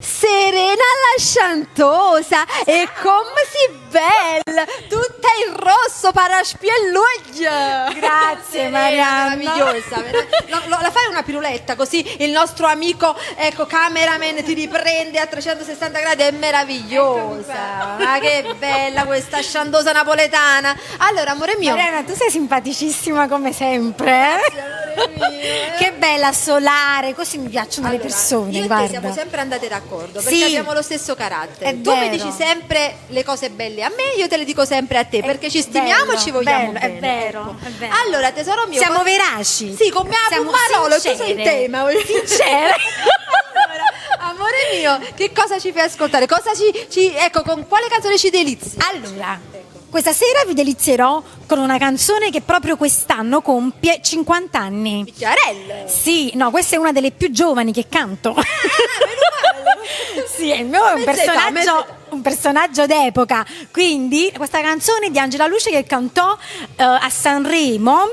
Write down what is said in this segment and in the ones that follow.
Serena la Sciantosa e come si bella, tutta in rosso paraspielluglia. Grazie Marianna, meravigliosa. La fai una piruletta così il nostro amico, ecco, cameraman ti riprende a 360 gradi, è meravigliosa. Ma che bella questa Sciantosa napoletana. Allora, amore mio, Marianna, tu sei simpaticissima come sempre. Che bella, solare, così mi piacciono le persone. Io e guarda. te siamo sempre andate d'accordo perché Sì, abbiamo lo stesso carattere. è Tu mi vero. dici sempre le cose belle a me, io te le dico sempre a te perché ci stimiamo bello, e ci vogliamo bello, bene. è vero, ecco. è vero. Allora, tesoro mio, Siamo veraci. Sì, come a Siamo Pumarolo, tu sei in sincere. tema. Sincere. Allora, amore mio, che cosa ci fai ascoltare? Cosa ecco, con quale canzone ci delizi? Allora, questa sera vi delizierò con una canzone che proprio quest'anno compie 50 anni. Picchiarelle. Sì, no, questa è una delle più giovani che canto. Sì, il mio è un Mezza età, un personaggio d'epoca. Quindi, questa canzone di Angela Luce che cantò a Sanremo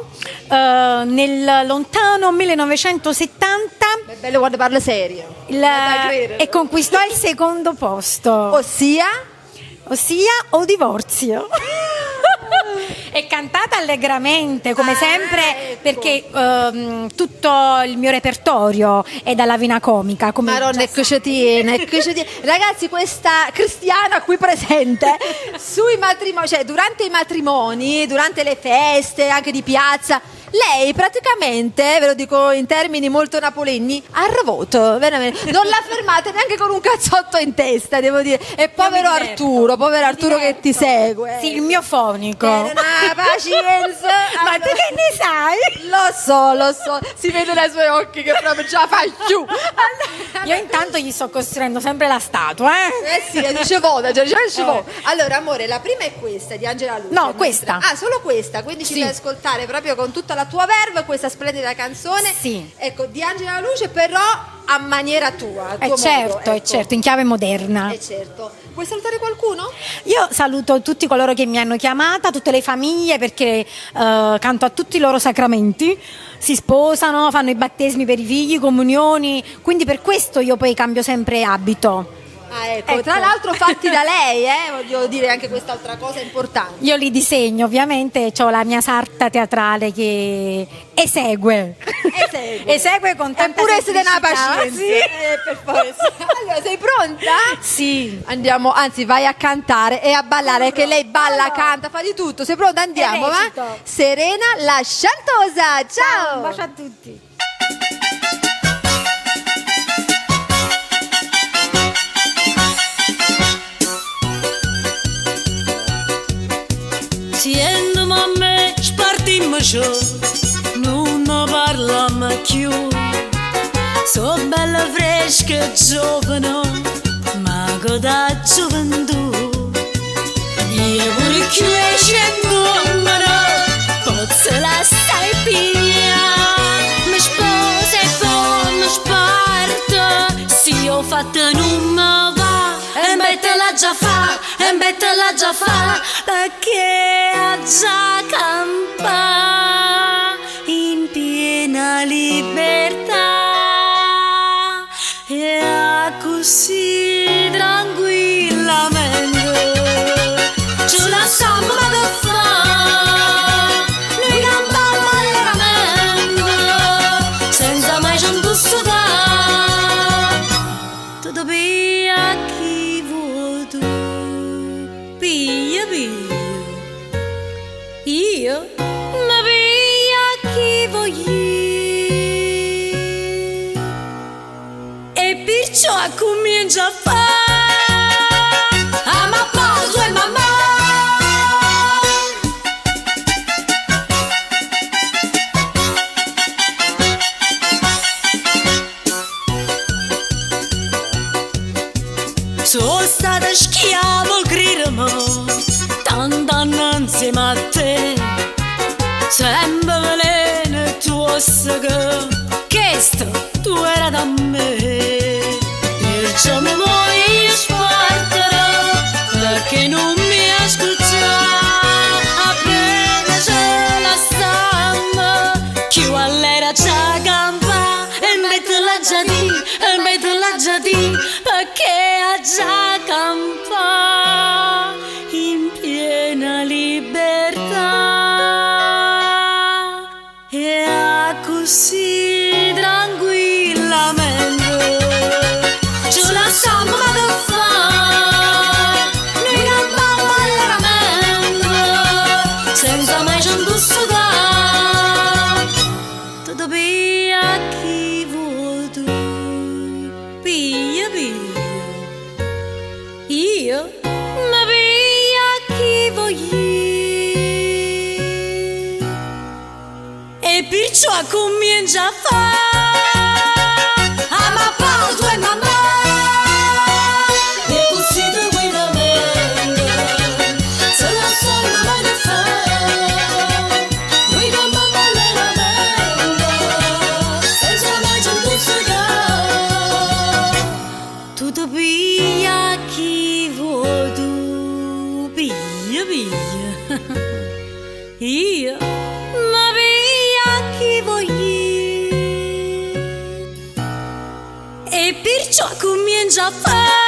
nel lontano 1970 È bello quando parla serio. e conquistò il secondo posto. Ossia? O divorzio. È cantata allegramente come sempre, ecco. perché tutto il mio repertorio è dalla vena comica come Maronna, già e che ci tiene, Ragazzi, questa cristiana qui presente sui matrimoni, cioè durante i matrimoni, durante le feste anche di piazza, lei praticamente, ve lo dico in termini molto napolegni, ha ravoto, veramente. Non la fermate neanche con un cazzotto in testa, devo dire. E povero Arturo che ti segue. Sì, il mio fonico. Una pazienza. Ma tu che ne sai? Lo so, si vede dai suoi occhi che proprio ce la fai più. Io intanto gli sto costruendo sempre la statua, Sì, dice voda, Allora, amore, la prima è questa di Angela Luce. No, questa. Ah, solo questa, quindi ci Sì. fai ascoltare proprio con tutta la tua verve questa splendida canzone. Sì. Ecco, di Angela Luce, però a maniera tua, a tuo modo, ecco. certo, in chiave moderna. Certo. Vuoi salutare qualcuno? Io saluto tutti coloro che mi hanno chiamata, tutte le famiglie, perché canto a tutti i loro sacramenti. Si sposano, fanno i battesimi per i figli, comunioni, quindi per questo io poi cambio sempre abito. Ah, ecco. Ecco. Tra l'altro fatti da lei, voglio dire anche quest'altra cosa importante. Io li disegno, ovviamente, ho la mia sarta teatrale che esegue con tanta Eppure siete una semplicità. pazienza. Sì. Per forza. Allora, sei pronta? Sì. Andiamo, anzi vai a cantare e a ballare, che lei balla, canta, fa di tutto. Sei pronta? Andiamo, va? recito. Serena la Sciantosa, ciao! Un bacio a tutti. Siendo a me spartimmo ciò, non ne parliamo più. So bella fresca e giovane, ma da gioventù. Io pure crescendo, ma posso la stai pia. Mi sposa e poi mi sparto, se io fatta non mi va. E mettela già fa, perché ha già campa in piena libertà. E a così tranquillamente ce la siamo da fare. Noi campiamo allegramente, senza mai ci sudare. Tutto via chi vuoi tu, piglia. Io mi piglia chi voglio. E perciò comincio a fare a ma pausa e mamma. Sono stata schiavo gridami, tanto insieme a te. Sempre veleno tuo che questo tu era da me. Perciò mi vuoi spartere, perché non mi ascolta. Appena c'è la stampa, chi all'era c'è campa. E mettila già di, perché già campa in piena libertà e a così tranquillamente ci lasciamo da fare, noi campiamo allegramente senza mai ci indossare. Tutto via chi vuoi tu, piglia piglia, io mi piglia chi voglio e perciò comincia a fare ma paura tu e mamma e così tu guida me se la sono mai da fare guida mamma nella mente senza mai ci indossare. Tutto piglia chi vuoi tu, piglia piglia io ma piglia chi voglio e perciò comincia a fare